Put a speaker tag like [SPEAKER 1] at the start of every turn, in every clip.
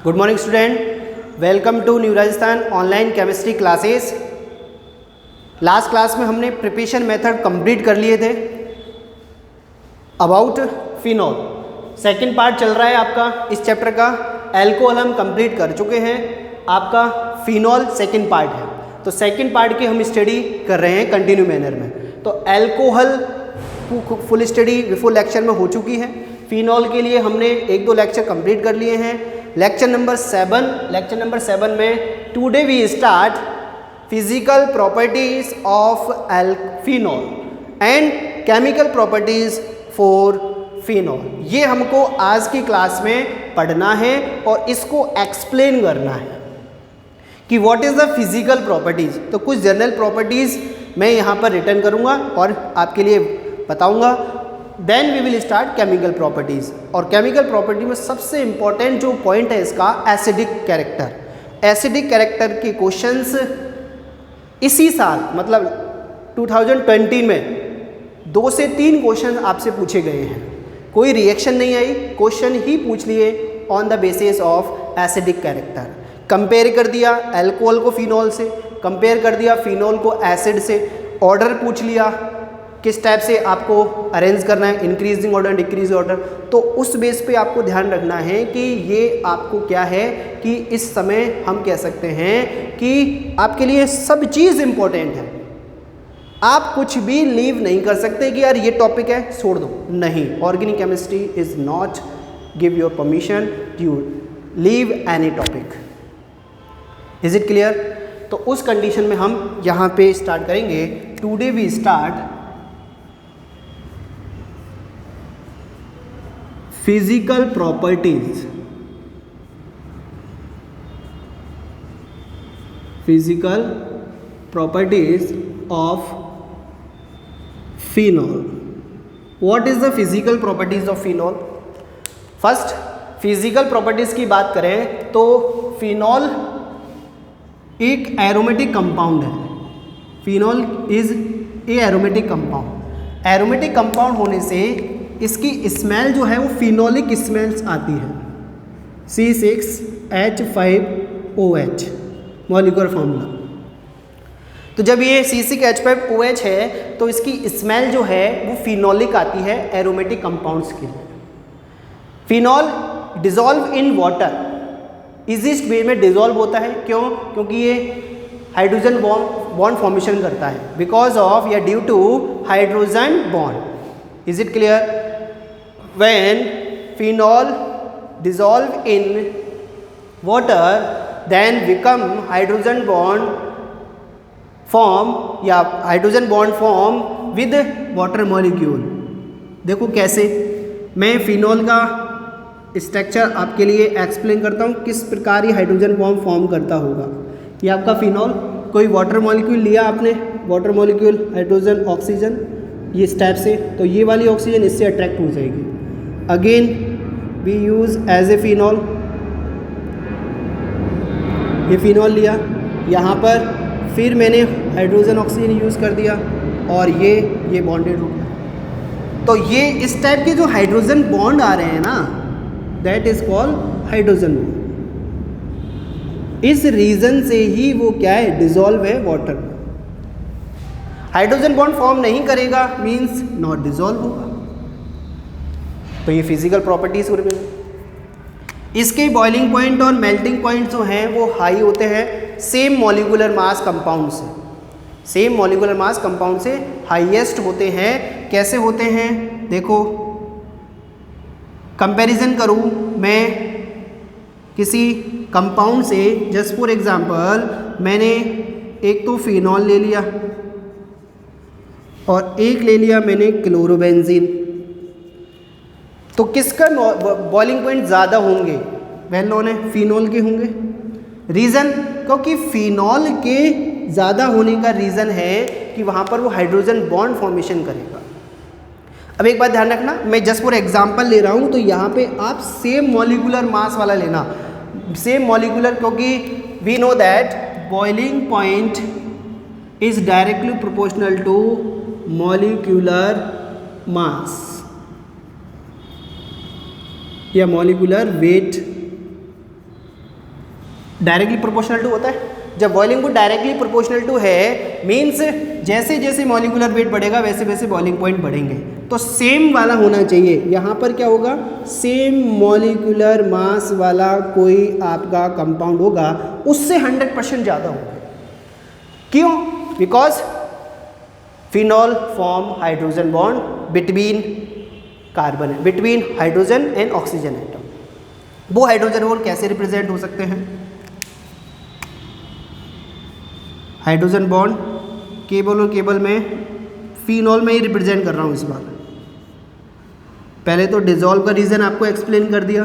[SPEAKER 1] Good morning student, welcome to new Rajasthan online chemistry classes. Last class में हमने preparation method complete कर लिए थे अबाउट फिनॉल। सेकंड पार्ट चल रहा है आपका इस चैप्टर का। एल्कोहल हम कंप्लीट कर चुके हैं, आपका फिनॉल सेकंड पार्ट है। तो सेकंड पार्ट की हम स्टडी कर रहे हैं कंटिन्यू मैनर में। तो alcohol full study before lecture में हो चुकी है। फिनॉल के लिए हमने एक दो लेक्चर कंप्लीट कर लिए हैं। लेक्चर नंबर 7 में today we start physical properties of phenol and chemical properties for phenol. ये हमको आज की क्लास में पढ़ना है और इसको एक्सप्लेन करना है कि what is the physical properties. तो कुछ जनरल प्रॉपर्टीज मैं यहाँ पर रिटर्न करूँगा और आपके लिए बताऊँगा। Then we will start chemical properties. और केमिकल प्रॉपर्टी में सबसे इंपॉर्टेंट जो पॉइंट है इसका एसिडिक कैरेक्टर। एसिडिक कैरेक्टर के क्वेश्चंस इसी साल मतलब 2020 में 2 से 3 क्वेश्चन आपसे पूछे गए हैं। कोई रिएक्शन नहीं आई, क्वेश्चन ही पूछ लिए on the basis of acidic character. Compare कर दिया एल्कोहल को फिनॉल से, कंपेयर कर दिया फिनॉल को एसिड से, ऑर्डर पूछ लिया किस टाइप से आपको अरेंज करना है, इंक्रीजिंग ऑर्डर डिक्रीज ऑर्डर। तो उस बेस पे आपको ध्यान रखना है कि ये आपको क्या है कि इस समय हम कह सकते हैं कि आपके लिए सब चीज़ इम्पोर्टेंट है। आप कुछ भी लीव नहीं कर सकते कि यार ये टॉपिक है छोड़ दो, नहीं। Organic chemistry is not give your permission to leave any topic. Is it clear? तो उस कंडीशन में हम यहाँ पे स्टार्ट करेंगे। Today we start physical properties of phenol. What is the physical properties of phenol? First physical properties की बात करें तो फिनॉल एक एरोमेटिक कंपाउंड है। Phenol is a aromatic compound. Aromatic compound होने से इसकी स्मेल जो है वो फिनोलिक स्मेल्स आती है। C6H5OH molecular formula. तो जब ये C6H5OH है तो इसकी स्मेल जो है वो फिनोलिक आती है एरोमेटिक कंपाउंड्स के लिए। फिनॉल डिजॉल्व इन वाटर, इजीस्ट वे में डिजॉल्व होता है। क्यों? क्योंकि ये हाइड्रोजन बॉन्ड फॉर्मेशन करता है बिकॉज ऑफ या due to hydrogen bond. Is it clear? When phenol dissolve in water then become hydrogen bond form या hydrogen bond form with water molecule। देखो कैसे मैं फिनॉल का स्ट्रक्चर आपके लिए एक्सप्लेन करता हूँ किस प्रकार ये हाइड्रोजन बॉन्ड फॉर्म करता होगा। ये आपका फिनॉल, कोई वाटर मॉलिक्यूल लिया आपने, वाटर मॉलिक्यूल हाइड्रोजन ऑक्सीजन, ये इस टाइप से, तो ये वाली ऑक्सीजन इससे अट्रैक्ट हो जाएगी। Again we use as a phenol, ये फिनॉल लिया, यहाँ पर फिर मैंने हाइड्रोजन ऑक्सीजन यूज़ कर दिया और ये बॉन्डेड हो गया। तो ये इस टाइप के जो हाइड्रोजन बॉन्ड आ रहे हैं ना, that is called hydrogen bond. इस रीज़न से ही वो क्या है, डिजॉल्व है वाटर। हाइड्रोजन बॉन्ड फॉर्म नहीं करेगा मीन्स नॉट डिजॉल्व होगा। तो ये फिजिकल प्रॉपर्टीज हो रही है। इसके बॉइलिंग पॉइंट और मेल्टिंग पॉइंट जो हैं वो हाई होते हैं सेम मॉलिक्यूलर मास कंपाउंड से। सेम मॉलिक्यूलर मास कंपाउंड से हाईएस्ट होते हैं। कैसे होते हैं देखो, कंपैरिजन करूं मैं किसी कंपाउंड से, जस्ट फॉर एग्जांपल मैंने एक तो फिनॉल ले लिया और एक ले लिया मैंने क्लोरोबेंजीन। तो किसका बॉइलिंग पॉइंट ज़्यादा होंगे? वेल नोन है फिनॉल के होंगे। रीज़न, क्योंकि फिनॉल के ज़्यादा होने का रीज़न है कि वहाँ पर वो हाइड्रोजन बॉन्ड फॉर्मेशन करेगा। अब एक बात ध्यान रखना, मैं जस्ट फॉर एग्जांपल ले रहा हूँ, तो यहाँ पे आप सेम मॉलिक्यूलर मास वाला लेना, सेम मॉलिक्यूलर, क्योंकि we know that boiling point is directly proportional to molecular mass या molecular weight directly proportional to होता है। जब boiling point directly proportional to है मीन्स जैसे जैसे मॉलिक्यूलर वेट बढ़ेगा वैसे वैसे बॉइलिंग पॉइंट बढ़ेंगे। तो सेम वाला होना चाहिए। यहाँ पर क्या होगा, सेम मॉलिक्यूलर मास वाला कोई आपका कंपाउंड होगा, उससे 100% ज़्यादा होगा। क्यों? Because phenol form hydrogen bond between carbon, between hydrogen and oxygen atom. वो हाइड्रोजन बॉन्ड कैसे रिप्रेजेंट हो सकते हैं? हाइड्रोजन बॉन्ड केबल और केबल में फिनॉल में ही रिप्रेजेंट कर रहा हूँ इस बार। पहले तो डिसॉल्व का रीज़न आपको एक्सप्लेन कर दिया,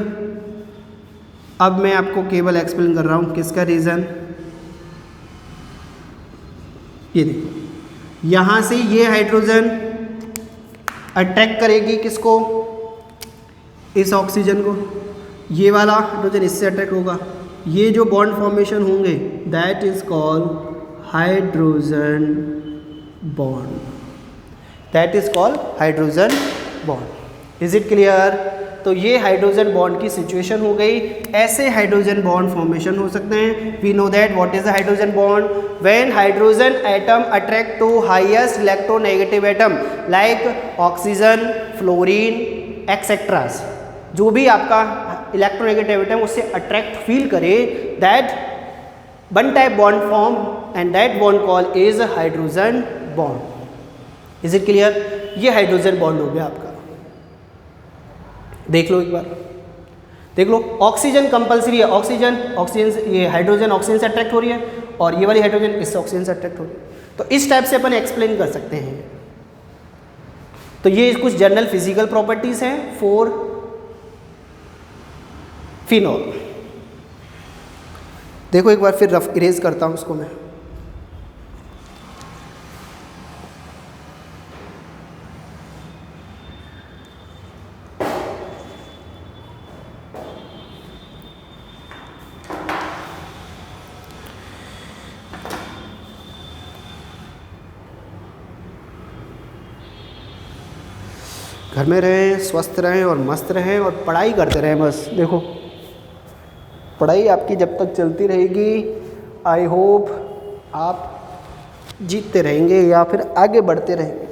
[SPEAKER 1] अब मैं आपको केवल एक्सप्लेन कर रहा हूँ किसका रीज़न। ये देखो, यहाँ से ये हाइड्रोजन अट्रैक्ट करेगी किसको? इस ऑक्सीजन को। ये वाला हाइड्रोजन इससे अट्रैक्ट होगा। ये जो बॉन्ड फॉर्मेशन होंगे that is called hydrogen bond, that is called hydrogen bond. Is it clear? तो ये हाइड्रोजन बॉन्ड की सिचुएशन हो गई। ऐसे हाइड्रोजन बॉन्ड फॉर्मेशन हो सकते हैं। We know that what is the hydrogen bond? When hydrogen atom attract to highest electronegative atom like oxygen, fluorine etcetera, जो भी आपका इलेक्ट्रोनेगेटिव एटम उससे अट्रैक्ट फील करे, that one type bond form and that bond call is hydrogen bond. Is it clear? ये hydrogen bond हो गया आपका। देख लो एक बार, देख लो, ऑक्सीजन कंपल्सरी है। ऑक्सीजन से, ये हाइड्रोजन ऑक्सीजन से अट्रैक्ट हो रही है और ये वाली हाइड्रोजन इससे ऑक्सीजन से अट्रैक्ट हो रही है। तो इस टाइप से अपन एक्सप्लेन कर सकते हैं। तो ये कुछ जनरल फिजिकल प्रॉपर्टीज हैं फॉर फिनॉल। देखो एक बार फिर रफ इरेज करता हूँ उसको मैं। घर में रहें, स्वस्थ रहें और मस्त रहें और पढ़ाई करते रहें बस। देखो पढ़ाई आपकी जब तक चलती रहेगी, आई होप आप जीतते रहेंगे या फिर आगे बढ़ते रहेंगे।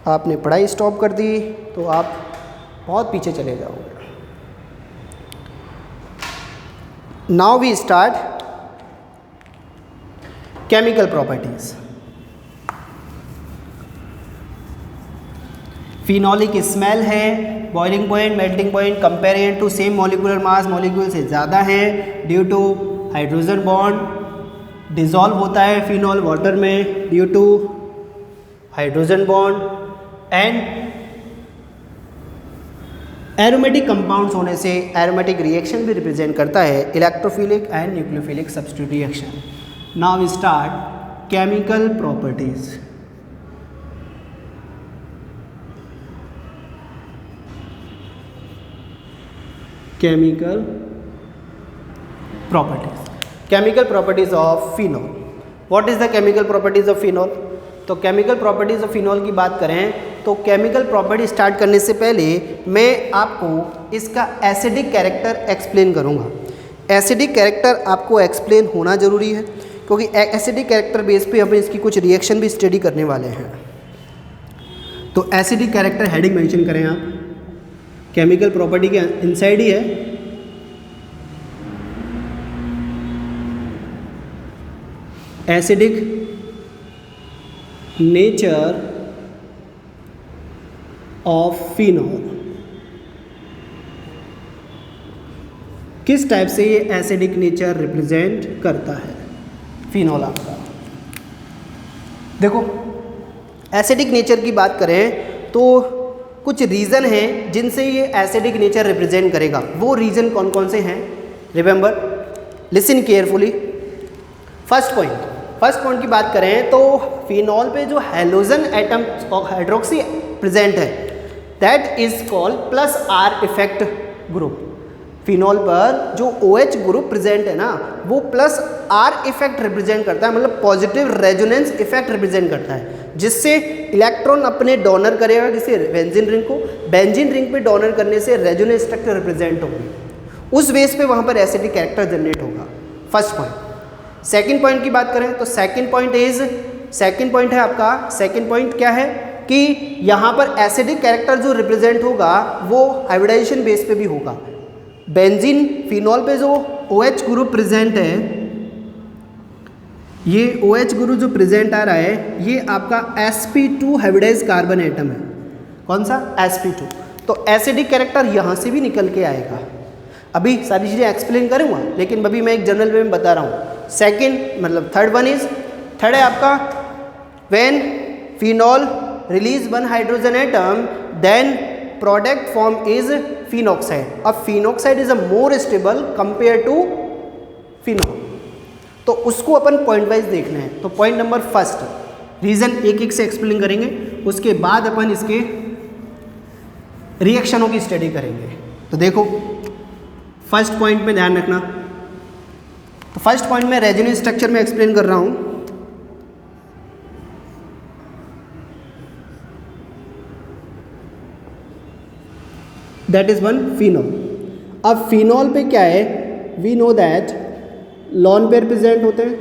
[SPEAKER 1] आपने पढ़ाई स्टॉप कर दी तो आप बहुत पीछे चले जाओगे। Now we start chemical properties. Phenolic smell है, boiling point, melting point comparison to same molecular mass, molecule से ज़्यादा है due to hydrogen bond. Dissolve होता है फिनॉल वाटर में due to hydrogen bond. And aromatic compounds होने से aromatic reaction भी रिप्रेजेंट करता है, electrophilic and nucleophilic substitute reaction. Now we start chemical properties. Chemical properties of phenol. What is the chemical properties of phenol? तो chemical properties of phenol की बात करें तो केमिकल प्रॉपर्टी स्टार्ट करने से पहले मैं आपको इसका एसिडिक कैरेक्टर एक्सप्लेन करूंगा। एसिडिक कैरेक्टर आपको एक्सप्लेन होना जरूरी है क्योंकि एसिडिक कैरेक्टर बेस पे हम इसकी कुछ रिएक्शन भी स्टडी करने वाले हैं। तो एसिडिक कैरेक्टर हेडिंग मेंशन करें आप, केमिकल प्रॉपर्टी के इनसाइड ही है। Acidic nature of phenol. किस टाइप से ये एसिडिक नेचर रिप्रेजेंट करता है फिनॉल आपका? देखो एसिडिक नेचर की बात करें तो कुछ रीज़न हैं जिनसे ये एसिडिक नेचर रिप्रेजेंट करेगा। वो रीज़न कौन कौन से हैं? Remember, listen carefully. First point की बात करें तो फिनॉल पे जो हैलोजन एटम हाइड्रोक्सी प्रेजेंट है that is called plus are effect group. Phenol पर जो OH ग्रुप प्रेजेंट है ना वो प्लस आर इफेक्ट रिप्रेजेंट करता है, मतलब पॉजिटिव रेजोनेंस इफेक्ट रिप्रेजेंट करता है, जिससे इलेक्ट्रॉन अपने डोनर करेगा किसी बेंजीन रिंग को, बेंजीन रिंग पे डोनर करने से रेजोनेंस स्ट्रक्चर रिप्रेजेंट होगी, उस बेस पे वहाँ पर एसिडिक कैरेक्टर जनरेट होगा। First point. सेकंड पॉइंट की बात करें तो सेकंड पॉइंट है आपका, सेकंड पॉइंट क्या है कि यहाँ पर एसिडिक कैरेक्टर जो रिप्रेजेंट होगा वो हाइब्रिडाइजेशन बेस पे भी होगा। बेंजीन फिनॉल पे जो OH ग्रुप प्रेजेंट है, ये OH ग्रुप जो प्रेजेंट आ रहा है ये आपका sp2 हाइब्रिडाइज कार्बन एटम है। कौन सा? sp2। तो एसिडिक कैरेक्टर यहाँ से भी निकल के आएगा। अभी सारी चीज़ें एक्सप्लेन करूँगा, लेकिन अभी मैं एक जनरल वे में बता रहा हूँ। सेकंड मतलब थर्ड है आपका when phenol release one hydrogen atom then product form is phenoxide. अब phenoxide is a more stable compare to phenol, तो उसको अपन पॉइंट वाइज देखना है। तो पॉइंट नंबर फर्स्ट रीजन एक एक से एक्सप्लेन करेंगे, उसके बाद अपन इसके रिएक्शनों की स्टडी करेंगे। तो देखो फर्स्ट पॉइंट में ध्यान रखना। तो फर्स्ट पॉइंट में रेजोनेंस स्ट्रक्चर में एक्सप्लेन कर रहा हूँ। That is one phenol. अब फिनॉल पे क्या है, we know that lone pair present होते हैं।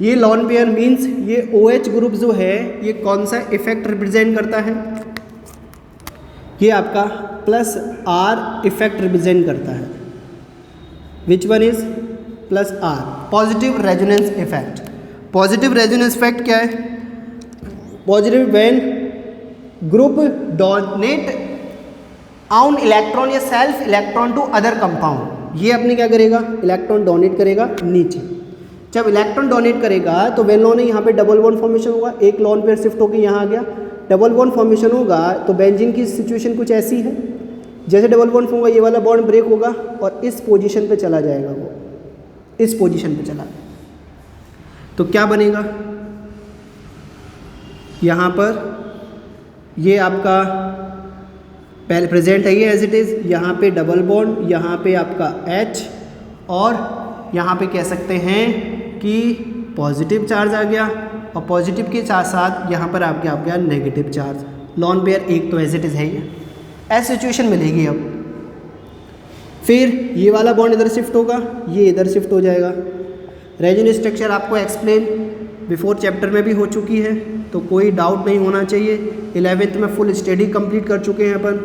[SPEAKER 1] ये लॉन पेयर मीन्स ये OH ग्रुप जो है ये कौन सा इफेक्ट रिप्रेजेंट करता है, ये आपका +R इफेक्ट रिप्रेजेंट करता है। Which one is +R? Positive resonance effect. Positive resonance effect क्या है? Positive when group donate own electron या self electron to other compound. ये अपने क्या करेगा, इलेक्ट्रॉन डोनेट करेगा नीचे। जब इलेक्ट्रॉन डोनेट करेगा तो वेन लॉन है यहाँ पे डबल बॉन्ड फॉर्मेशन होगा, एक लॉन पेयर शिफ्ट होकर यहाँ आ गया, डबल बॉन्ड फॉर्मेशन होगा। तो बेंजीन की सिचुएशन कुछ ऐसी है, जैसे डबल बॉन्ड होगा ये वाला बॉन्ड ब्रेक होगा और इस पोजीशन पे चला जाएगा, वो इस पोजीशन पे चला। तो क्या बनेगा, यहाँ पर ये आपका पहले प्रेजेंट है ये एज इट इज़, यहाँ पे डबल बॉन्ड, यहाँ पे आपका H और यहाँ पे कह सकते हैं कि पॉजिटिव चार्ज आ गया और पॉजिटिव के साथ साथ यहाँ पर आपके आ गया नेगेटिव चार्ज। लॉन पेयर एक तो एज इट इज़ है ही, ऐसी सिचुएशन मिलेगी। अब फिर ये वाला बॉन्ड इधर शिफ्ट होगा, ये इधर शिफ्ट हो जाएगा। रेजोनेंस स्ट्रक्चर आपको एक्सप्लेन बिफोर चैप्टर में भी हो चुकी है, तो कोई डाउट नहीं होना चाहिए। 11th में फुल स्टडी कंप्लीट कर चुके हैं अपन।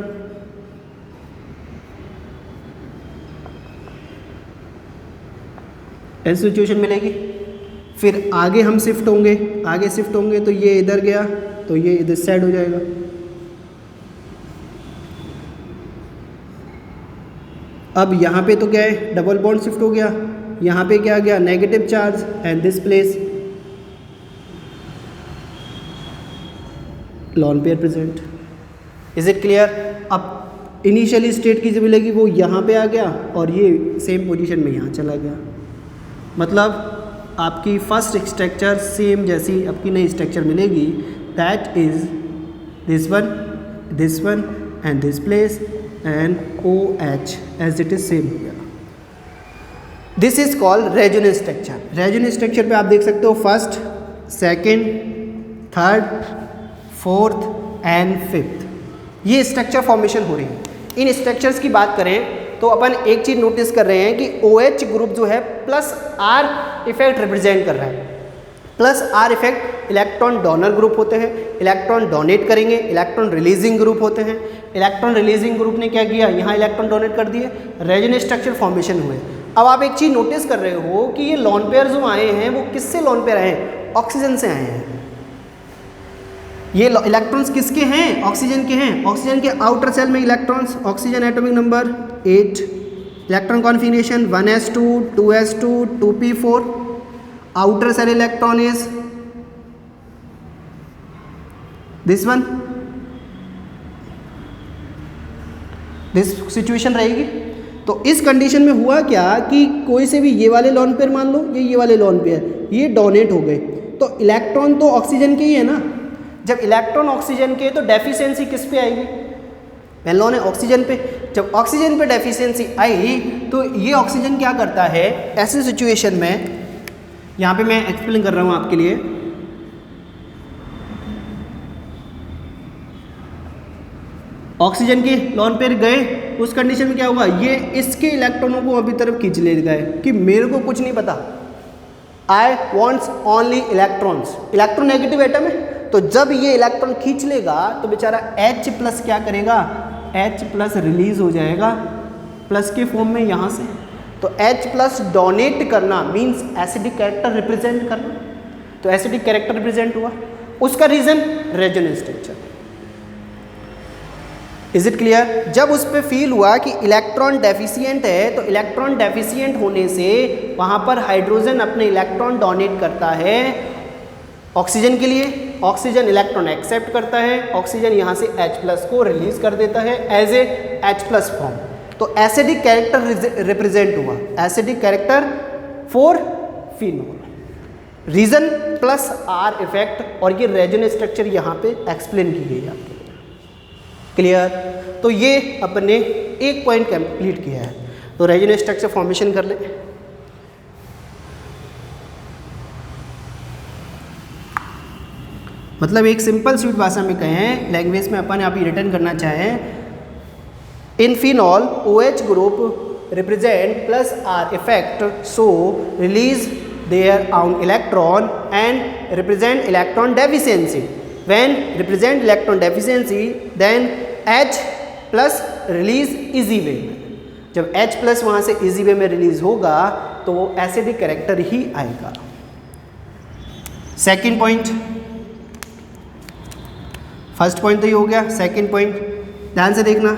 [SPEAKER 1] ऐसी सिचुएशन मिलेगी। फिर आगे हम शिफ्ट होंगे, तो ये इधर गया तो ये इधर साइड हो जाएगा। अब यहाँ पे तो क्या है, डबल बॉन्ड शिफ्ट हो गया, यहाँ पे क्या आ गया, negative charge and this place lawn pair present. Is it clear? अब इनिशियली स्टेट की जो मिलेगी वो यहाँ पे आ गया और ये सेम पोजीशन में यहाँ चला गया। मतलब आपकी फर्स्ट स्ट्रक्चर सेम जैसी आपकी नई स्ट्रक्चर मिलेगी, that is this one and this place and OH as it is same हो गया। This is called resonance structure. Resonance structure पे आप देख सकते हो first, second, third, fourth and fifth ये स्ट्रक्चर फॉर्मेशन हो रही है। इन स्ट्रक्चर्स की बात करें तो अपन एक चीज़ नोटिस कर रहे हैं कि OH ग्रुप जो है +R इफेक्ट रिप्रेजेंट कर रहा है। +R effect electron donor group होते हैं, इलेक्ट्रॉन डोनेट करेंगे, इलेक्ट्रॉन रिलीजिंग ग्रुप होते हैं। इलेक्ट्रॉन रिलीजिंग ग्रुप ने क्या किया, यहाँ इलेक्ट्रॉन डोनेट कर दिए, रेजोनेंस स्ट्रक्चर फॉर्मेशन हुए। अब आप एक चीज़ नोटिस कर रहे हो कि ये लॉन पेयर जो आए हैं वो किससे लॉन पेयर आए हैं, ऑक्सीजन से आए हैं। ये इलेक्ट्रॉन्स किसके हैं, ऑक्सीजन के हैं। ऑक्सीजन के आउटर सेल में electrons, oxygen atomic number 8, electron configuration 1s2 2s2 2p4, outer cell electron is this one. This situation रहेगी। तो इस कंडीशन में हुआ क्या कि कोई से भी ये वाले लॉन पेयर मान लो, ये वाले लॉन पेयर ये डोनेट हो गए, तो इलेक्ट्रॉन तो ऑक्सीजन के ही है ना। जब इलेक्ट्रॉन ऑक्सीजन के तो डेफिशिएंसी किस पे आएगी, पहले ने ऑक्सीजन पे। जब ऑक्सीजन पे डेफिशिएंसी आई तो ये ऑक्सीजन क्या करता है ऐसे सिचुएशन में, यहाँ पे मैं एक्सप्लेन कर रहा हूँ आपके लिए। ऑक्सीजन के लोन पेयर गए, उस कंडीशन में क्या होगा, ये इसके इलेक्ट्रॉनों को अभी तरफ खींच ले गए कि मेरे को कुछ नहीं पता, I wants only electrons. Electron negative atom है, तो जब ये इलेक्ट्रॉन खींच लेगा तो बेचारा H प्लस क्या करेगा, H प्लस रिलीज हो जाएगा प्लस के फॉर्म में यहाँ से। तो H प्लस डोनेट करना मीन्स एसिडिक कैरेक्टर रिप्रेजेंट करना, तो एसिडिक कैरेक्टर रिप्रेजेंट हुआ। उसका reason resonance structure. Is it clear? जब उस पर फील हुआ कि इलेक्ट्रॉन डेफिशिएंट है, तो इलेक्ट्रॉन डेफिशिएंट होने से वहाँ पर हाइड्रोजन अपने इलेक्ट्रॉन डोनेट करता है ऑक्सीजन के लिए, ऑक्सीजन इलेक्ट्रॉन एक्सेप्ट करता है, ऑक्सीजन यहाँ से H प्लस को रिलीज कर देता है as a H plus form. तो एसिडिक कैरेक्टर रिप्रेजेंट हुआ, acidic character for phenol. Reason plus R effect, और ये रेजोनेंस स्ट्रक्चर यहाँ पे एक्सप्लेन की गई है आपके लिए। क्लियर? तो ये अपने एक पॉइंट कंप्लीट किया है। तो रेजोनेंस स्ट्रक्चर फॉर्मेशन कर ले। मतलब एक सिंपल स्वीट भाषा में कहें, लैंग्वेज में अपन अभी रिटर्न करना चाहें, इन phenol OH group represent plus R effect, so release their own electron and represent electron deficiency. When represent electron deficiency, then H plus release easy way. जब H plus वहाँ से easy way में release होगा तो वो acidic character ही आएगा। Second point, first point तो ये हो गया, सेकेंड पॉइंट ध्यान से देखना।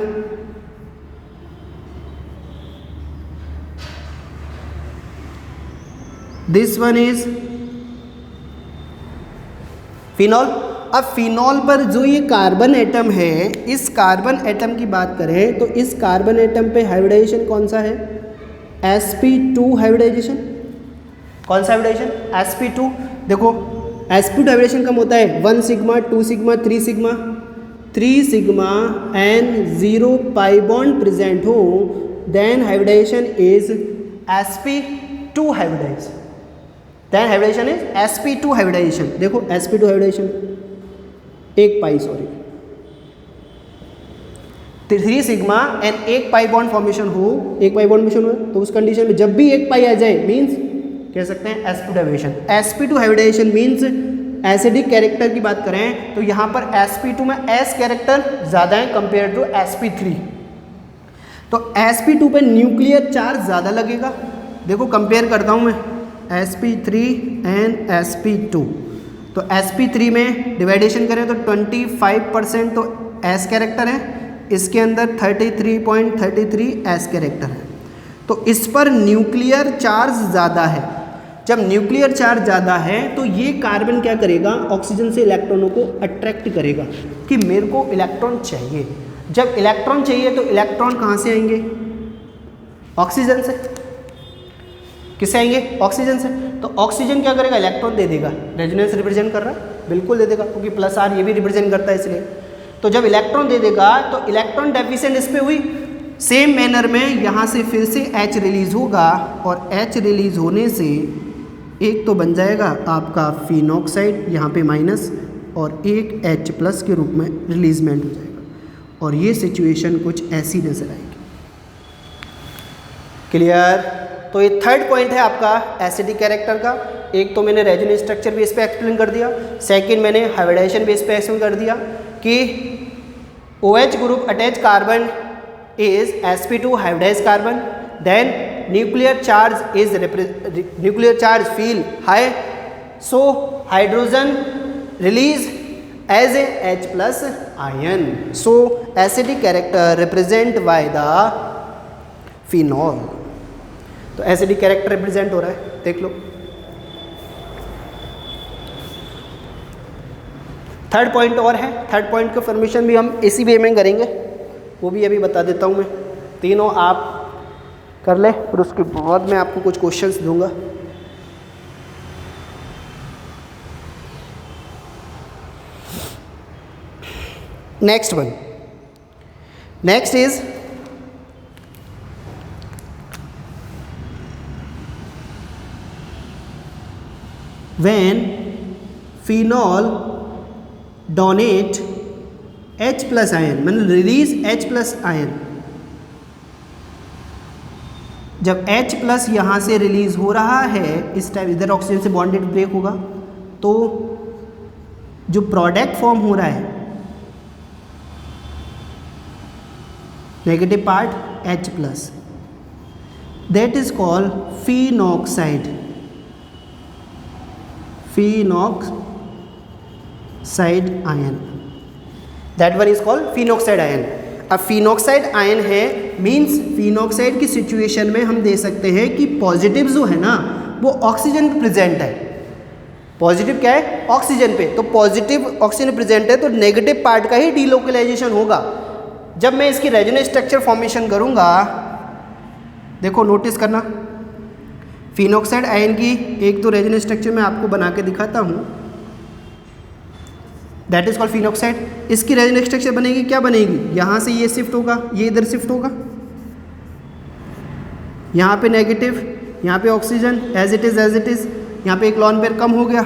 [SPEAKER 1] This one is phenol. अब फिनॉल पर जो ये कार्बन एटम है, इस कार्बन एटम की बात करें तो इस कार्बन एटम पे हाइब्रिडाइजेशन कौन सा है, sp2 हाइब्रिडाइजेशन। कौन सा हाइब्रिडाइजेशन, sp2। देखो sp2 हाइब्रिडेशन कम होता है 1 sigma 2 sigma 3 sigma, 3 sigma and 0 pi bond present हो, then hybridisation is sp2 hybridisation. Then hybridisation is sp2 hybridisation. देखो sp2 hybridisation 1 pi, sorry 3 sigma and 1 pi bond formation हो, 1 pi bond formation हो, तो उस condition में जब भी 1 पाई आ जाए मींस कह सकते हैं sp2 hybridisation. sp2 hybridisation means acidic character की बात करें तो यहाँ पर sp2 में S कैरेक्टर ज़्यादा है कंपेयर टू sp3, तो sp2 पे न्यूक्लियर चार्ज ज़्यादा लगेगा। देखो कंपेयर करता हूँ मैं sp3 एंड sp2, तो sp3 में डिवाइडेशन करें तो 25% तो S कैरेक्टर है, इसके अंदर 33.33 S कैरेक्टर है, तो इस पर न्यूक्लियर चार्ज ज़्यादा है। जब न्यूक्लियर चार्ज ज़्यादा है तो ये कार्बन क्या करेगा, ऑक्सीजन से इलेक्ट्रॉनों को अट्रैक्ट करेगा कि मेरे को इलेक्ट्रॉन चाहिए। जब इलेक्ट्रॉन चाहिए तो इलेक्ट्रॉन कहाँ से आएंगे, ऑक्सीजन से। किससे आएंगे, ऑक्सीजन से। तो ऑक्सीजन क्या करेगा, इलेक्ट्रॉन दे देगा। रेजोनेंस रिप्रेजेंट कर रहा है, बिल्कुल दे देगा, क्योंकि प्लस R ये भी रिप्रेजेंट करता है इसलिए। तो जब इलेक्ट्रॉन दे देगा तो इलेक्ट्रॉन डेफिशिएंट इस पर हुई, सेम मैनर में यहाँ से फिर से H रिलीज होगा, और H रिलीज होने से एक तो बन जाएगा आपका फिनॉक्साइड यहाँ पे माइनस, और एक H प्लस के रूप में रिलीजमेंट हो जाएगा, और ये सिचुएशन कुछ ऐसी नजर आएगी। क्लियर? तो ये थर्ड पॉइंट है आपका एसिडिक कैरेक्टर का। एक तो मैंने रेजोनेंस स्ट्रक्चर बेस पे एक्सप्लेन कर दिया, सेकंड मैंने हाइब्रिडाइजेशन बेस पे एक्सप्लेन कर दिया कि OH group attach carbon is sp2 hybridise carbon, then nuclear charge feel high, so hydrogen release as a H plus ion, so acidic character represent by the phenol. तो acidic character represent हो रहा है, देख लो। Third point और है, third point का formation भी हम इसी वे में करेंगे, वो भी अभी बता देता हूँ मैं। तीनों आप कर ले, फिर उसके बाद मैं आपको कुछ क्वेश्चंस दूंगा। Next one, next is when phenol donate H plus ion, मतलब रिलीज H प्लस आयन। जब H प्लस यहाँ से रिलीज हो रहा है, इस टाइम इधर ऑक्सीजन से बॉन्डेड ब्रेक होगा, तो जो प्रोडक्ट फॉर्म हो रहा है negative part H plus, that is called phenoxide, phenoxide ion, that one is called phenoxide ion. अब फिनॉक्साइड आयन है मीन्स फिनॉक्साइड की सिचुएशन में हम दे सकते हैं कि पॉजिटिव जो है ना वो ऑक्सीजन पे प्रेजेंट है। पॉजिटिव क्या है? ऑक्सीजन पे, तो पॉजिटिव ऑक्सीजन प्रेजेंट है तो नेगेटिव पार्ट का ही डीलोकलाइजेशन होगा। जब मैं इसकी रेजोनेंस स्ट्रक्चर फॉर्मेशन करूंगा, देखो नोटिस करना, फिनॉक्साइड आयन की एक तो रेजोनेंस स्ट्रक्चर मैं आपको बना के दिखाता हूँ, दैट इज कॉल्ड फिनॉक्साइड। इसकी रेजोनेंस स्ट्रक्चर बनेगी, क्या बनेगी? यहाँ से ये शिफ्ट होगा, ये इधर शिफ्ट होगा, यहाँ पे नेगेटिव, यहाँ पे ऑक्सीजन एज इट इज़, यहाँ पे एक लॉन पेयर कम हो गया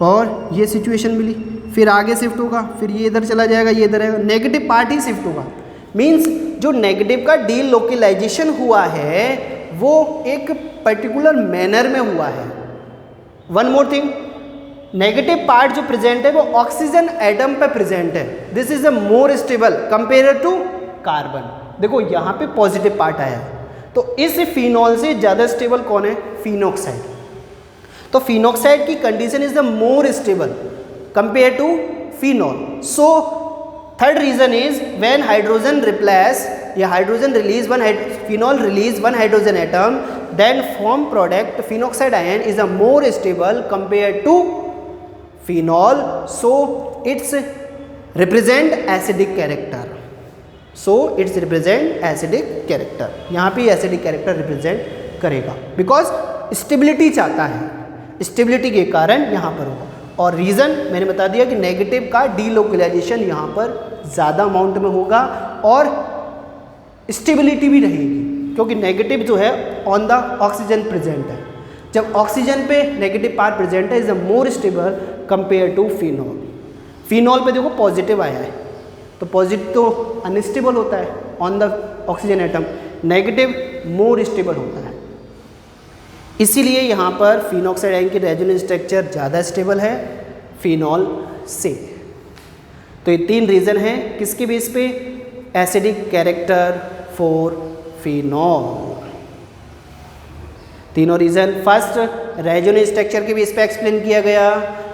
[SPEAKER 1] और ये सिचुएशन मिली, फिर आगे शिफ्ट होगा, फिर ये इधर चला जाएगा, ये इधर आएगा, नेगेटिव पार्ट ही शिफ्ट होगा। मीन्स जो नेगेटिव का डीलोकलाइजेशन हुआ है वो एक पर्टिकुलर मैनर में हुआ है। One more thing, negative part जो प्रेजेंट है वो ऑक्सीजन एटम पे प्रेजेंट है, this is a more stable compare to carbon. देखो यहाँ पे पॉजिटिव पार्ट आया है, तो इस फिनॉल से ज़्यादा स्टेबल कौन है? फिनॉक्साइड। तो फिनॉक्साइड की condition is the more stable compare to phenol. So third reason is when hydrogen replace या hydrogen release one phenol release one hydrogen atom, then form product phenoxide ion is a more stable compare to phenol, so it's represent acidic character, यहाँ पे acidic character represent करेगा because stability चाहता है, stability के कारण यहाँ पर होगा। और रीज़न मैंने बता दिया कि नेगेटिव का डीलोकलाइजेशन यहाँ पर ज़्यादा अमाउंट में होगा और स्टेबिलिटी भी रहेगी, क्योंकि नेगेटिव जो है ऑन द ऑक्सीजन प्रेजेंट है। जब ऑक्सीजन पे नेगेटिव पार्ट प्रेजेंट है is a more stable compare to phenol. Phenol पे देखो पॉजिटिव आया है, तो पॉजिटिव तो अनस्टेबल होता है on the oxygen atom, negative more stable होता है। इसीलिए यहाँ पर फिनॉक्साइड आयन की रेजोनेंस स्ट्रक्चर ज़्यादा स्टेबल है फिनॉल से। तो ये तीन रीज़न हैं किसके बेस पे? Acidic character for phenol. तीनों रीज़न, फर्स्ट रेजोनेंस स्ट्रक्चर के बेस पे एक्सप्लेन किया गया,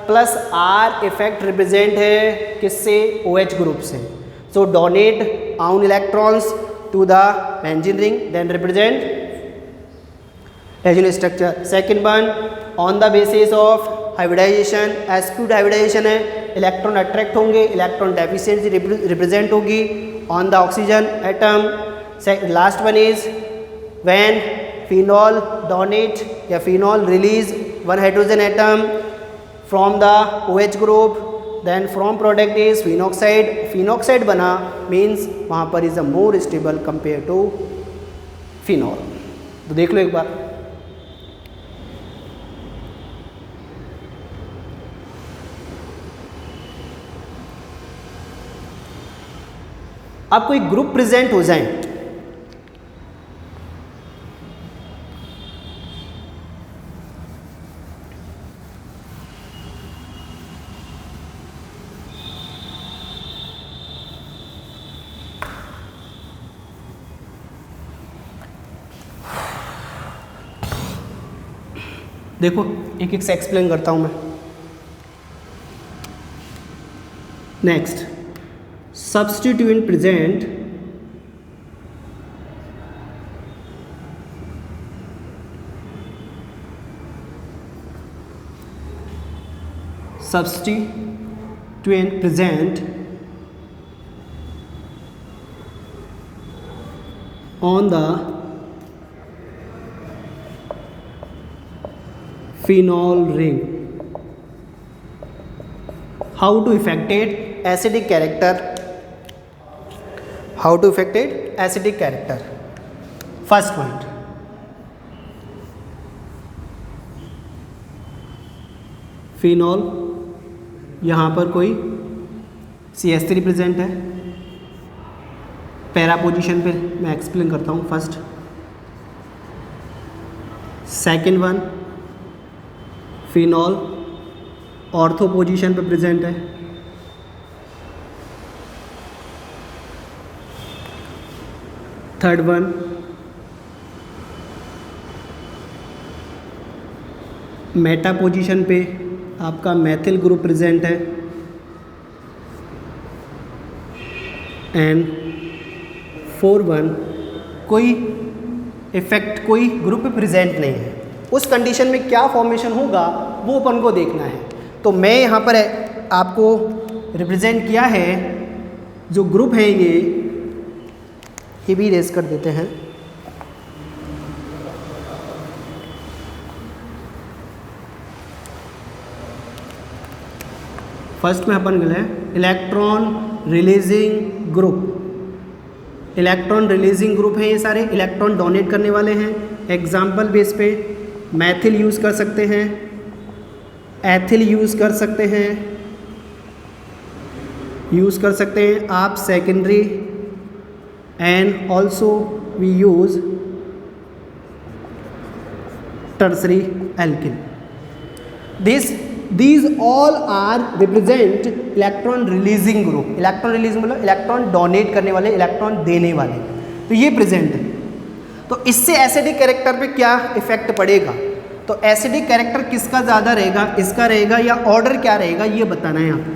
[SPEAKER 1] प्लस आर इफेक्ट रिप्रेजेंट है किससे? OH ग्रुप से। So donate own electrons to the benzene ring, then represent resonance structure. Second one on the basis of hybridization, sp2 hybridization है, electron attract होंगे, electron deficiency represent होगी on the oxygen atom. Last one is when phenol donate या phenol release one hydrogen atom from the OH group, then from product is phenoxide, phenoxide बना means वहाँ पर is a more stable compare to phenol. तो देख लो एक बार, आपको एक ग्रुप प्रेजेंट हो जाए, देखो एक एक से एक्सप्लेन करता हूं मैं। Next, substituent present on the phenol ring. How to affect it? Acidic character. How to affect it? Acidic character. First point, phenol यहाँ पर कोई CH3 प्रेजेंट है। पैरा पोजीशन पे मैं एक्सप्लेन करता हूँ first. Second one phenol ortho position पे present है। थर्ड वन मेटा पोजीशन पे आपका मैथिल ग्रुप प्रेजेंट है। एंड फोर वन कोई इफेक्ट कोई ग्रुप पे प्रेजेंट नहीं है। उस कंडीशन में क्या फॉर्मेशन होगा वो अपन को देखना है। तो मैं यहाँ पर आपको रिप्रेजेंट किया है जो ग्रुप है ये भी रेस कर देते हैं। फर्स्ट में अपन गए electron releasing group. Electron releasing group है ये सारे, इलेक्ट्रॉन डोनेट करने वाले हैं। एग्जाम्पल बेस पे मैथिल यूज़ कर सकते हैं, एथिल यूज़ कर सकते हैं आप secondary and also we use tertiary alkyl. These all are represent electron releasing group. Electron releasing मतलब इलेक्ट्रॉन डोनेट करने वाले, इलेक्ट्रॉन देने वाले, तो ये प्रेजेंट है। तो इससे एसिडिक कैरेक्टर पे क्या इफेक्ट पड़ेगा? तो एसिडिक कैरेक्टर किसका ज़्यादा रहेगा, इसका रहेगा या ऑर्डर क्या रहेगा ये बताना है आपको।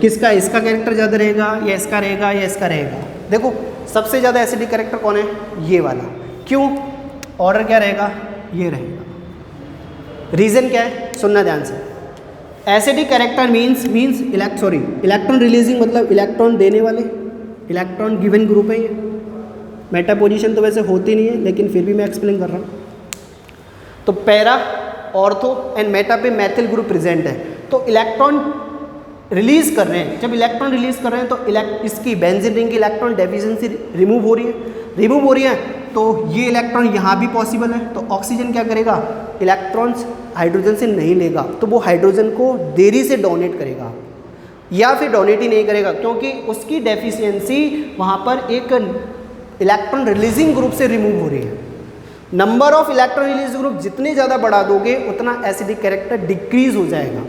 [SPEAKER 1] किसका, इसका कैरेक्टर ज़्यादा रहेगा या इसका रहेगा या इसका रहेगा? देखो सबसे ज़्यादा एसिडिक कैरेक्टर कौन है? ये वाला। क्यों? ऑर्डर क्या रहेगा? ये रहेगा। रीज़न क्या है? सुनना ध्यान से। Acidic character means electron releasing मतलब इलेक्ट्रॉन देने वाले, इलेक्ट्रॉन गिवन ग्रुप है ये। मेटा पोजीशन तो वैसे होती नहीं है लेकिन फिर भी मैं एक्सप्लेन कर रहा हूँ। तो पैरा, ऑर्थो एंड मेटा पे मैथिल ग्रुप प्रेजेंट है। तो इलेक्ट्रॉन रिलीज कर रहे हैं, जब इलेक्ट्रॉन रिलीज कर रहे हैं तो इसकी बेंजीन रिंग की इलेक्ट्रॉन डेफिशिएंसी रिमूव हो रही है। तो ये इलेक्ट्रॉन यहाँ भी पॉसिबल है। तो ऑक्सीजन क्या करेगा? इलेक्ट्रॉन्स हाइड्रोजन से नहीं लेगा, तो वो हाइड्रोजन को देरी से डोनेट करेगा या फिर डोनेट ही नहीं करेगा, क्योंकि उसकी डेफिशिएंसी वहाँ पर एक इलेक्ट्रॉन रिलीजिंग ग्रुप से रिमूव हो रही है। Number of electron releasing group जितने ज़्यादा बढ़ा दोगे उतना एसिडिक कैरेक्टर डिक्रीज हो जाएगा।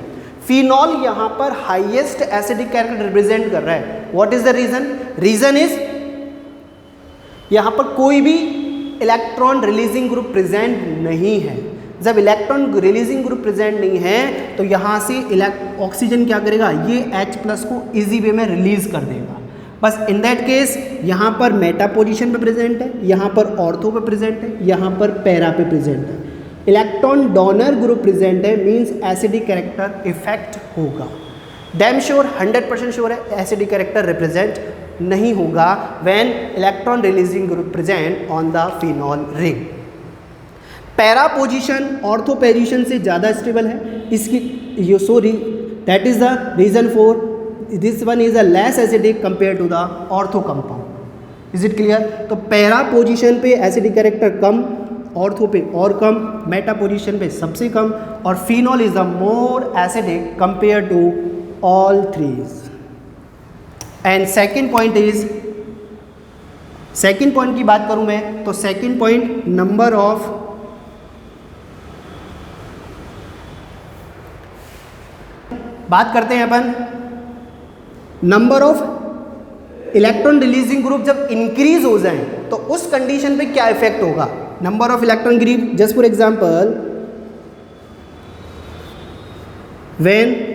[SPEAKER 1] फिनॉल यहाँ पर हाईएस्ट एसिडिक कैरेक्टर रिप्रेजेंट कर रहा है। What is the reason? Reason is यहाँ पर कोई भी इलेक्ट्रॉन रिलीजिंग ग्रुप प्रेजेंट नहीं है। जब इलेक्ट्रॉन रिलीजिंग ग्रुप प्रेजेंट नहीं है तो यहाँ से ऑक्सीजन क्या करेगा? ये H प्लस को इजी वे में रिलीज कर देगा। बस इन दैट केस यहाँ पर मेटा पोजीशन पे प्रेजेंट है, यहाँ पर ऑर्थो पे प्रेजेंट है, यहाँ पर पैरा पे प्रेजेंट है। इलेक्ट्रॉन डोनर ग्रुप प्रेजेंट है, मीन्स एसिडिक कैरेक्टर इफेक्ट होगा। डैम श्योर 100% श्योर है एसिडिक कैरेक्टर रिप्रेजेंट नहीं होगा when electron releasing group present on the phenol ring. Para position ortho position से ज़्यादा स्टेबल है। इसकी that is the reason for this one is a less acidic compare to the ortho compound. Is it clear? तो para position पे acidic character कम, ortho पे और कम, मेटा पोजीशन पे सबसे कम, और phenol is the more acidic compare to all threes. And second point की बात करूं मैं तो सेकेंड पॉइंट नंबर ऑफ बात करते हैं अपन number of electron releasing group जब इंक्रीज हो जाए तो उस कंडीशन पे क्या इफेक्ट होगा? Number of electron group, just for example when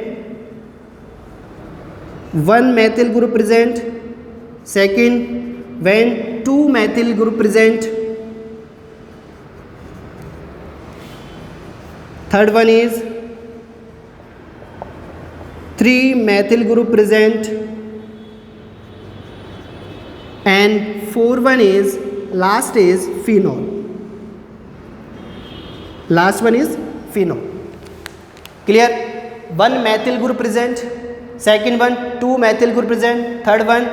[SPEAKER 1] one methyl group present, second when two methyl group present, third one is three methyl group present, and fourth one is last is phenol. Last one is phenol. Clear? One methyl group present, second one 2 methyl group present, third one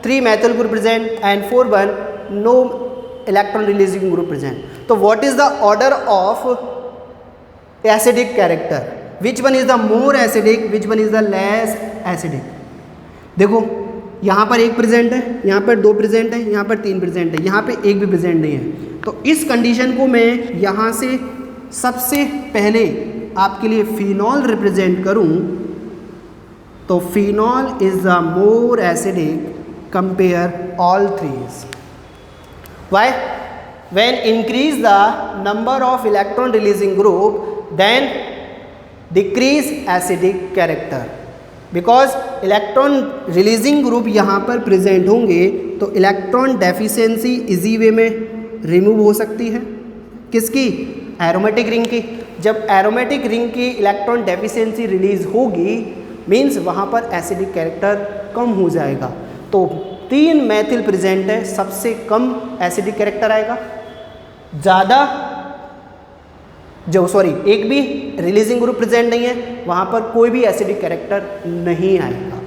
[SPEAKER 1] 3 methyl group present, and fourth one no electron releasing group present. So what is the order of acidic character? Which one is the more acidic, which one is the less acidic? देखो यहाँ पर एक present है, यहाँ पर 2 present है, यहाँ पर 3 प्रेजेंट है, यहाँ पे एक भी प्रेजेंट नहीं है। तो इस कंडीशन को मैं यहाँ से सबसे पहले आपके लिए फिनॉल रिप्रेजेंट करूँ तो phenol is a more acidic compare all threes. Why? When increase the number of electron releasing group then decrease acidic character. Because electron releasing group यहाँ पर प्रेजेंट होंगे तो इलेक्ट्रॉन डेफिशिएंसी इजी वे में remove हो सकती है। किसकी? Aromatic ring की। जब एरोमेटिक रिंग की इलेक्ट्रॉन डेफिशिएंसी रिलीज होगी मीन्स वहाँ पर एसिडिक कैरेक्टर कम हो जाएगा। तो 3 मैथिल प्रेजेंट है, सबसे कम एसिडिक कैरेक्टर आएगा। ज़्यादा एक भी रिलीजिंग ग्रुप प्रेजेंट नहीं है, वहाँ पर कोई भी एसिडिक कैरेक्टर नहीं आएगा।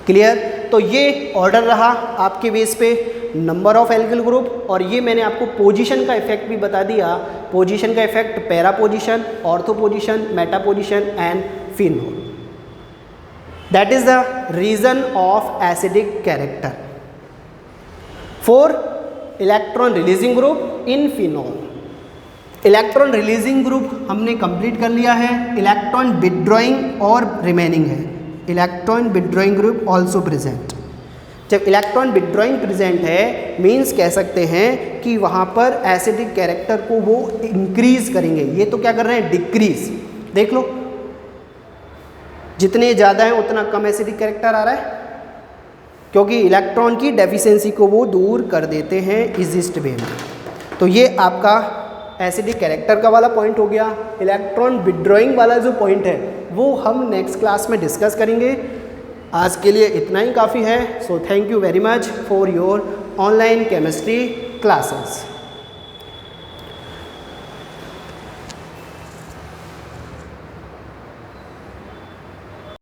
[SPEAKER 1] क्लियर? तो ये ऑर्डर रहा आपके बेस पे नंबर ऑफ एल्किल ग्रुप, और ये मैंने आपको पोजीशन का इफेक्ट भी बता दिया। पोजीशन का effect para position, ortho position, meta position and phenol. That is the reason of acidic character for electron releasing group in phenol. Electron releasing group हमने कंप्लीट कर लिया है। इलेक्ट्रॉन विथड्रॉइंग और रिमेनिंग है। Electron withdrawing group also present. जब electron withdrawing present है means कह सकते हैं कि वहाँ पर एसिडिक कैरेक्टर को वो इंक्रीज करेंगे। ये तो क्या कर रहे हैं? डिक्रीज। देख लो, जितने ज़्यादा हैं उतना कम एसिडिक कैरेक्टर आ रहा है, क्योंकि इलेक्ट्रॉन की डेफिशिएंसी को वो दूर कर देते हैं इजिस्ट वे में। तो ये आपका एसिडिक कैरेक्टर का वाला पॉइंट हो गया। इलेक्ट्रॉन विथड्रॉइंग वाला जो पॉइंट है वो हम नेक्स्ट क्लास में डिस्कस करेंगे। आज के लिए इतना ही काफ़ी है। So thank you very much for your online chemistry classes.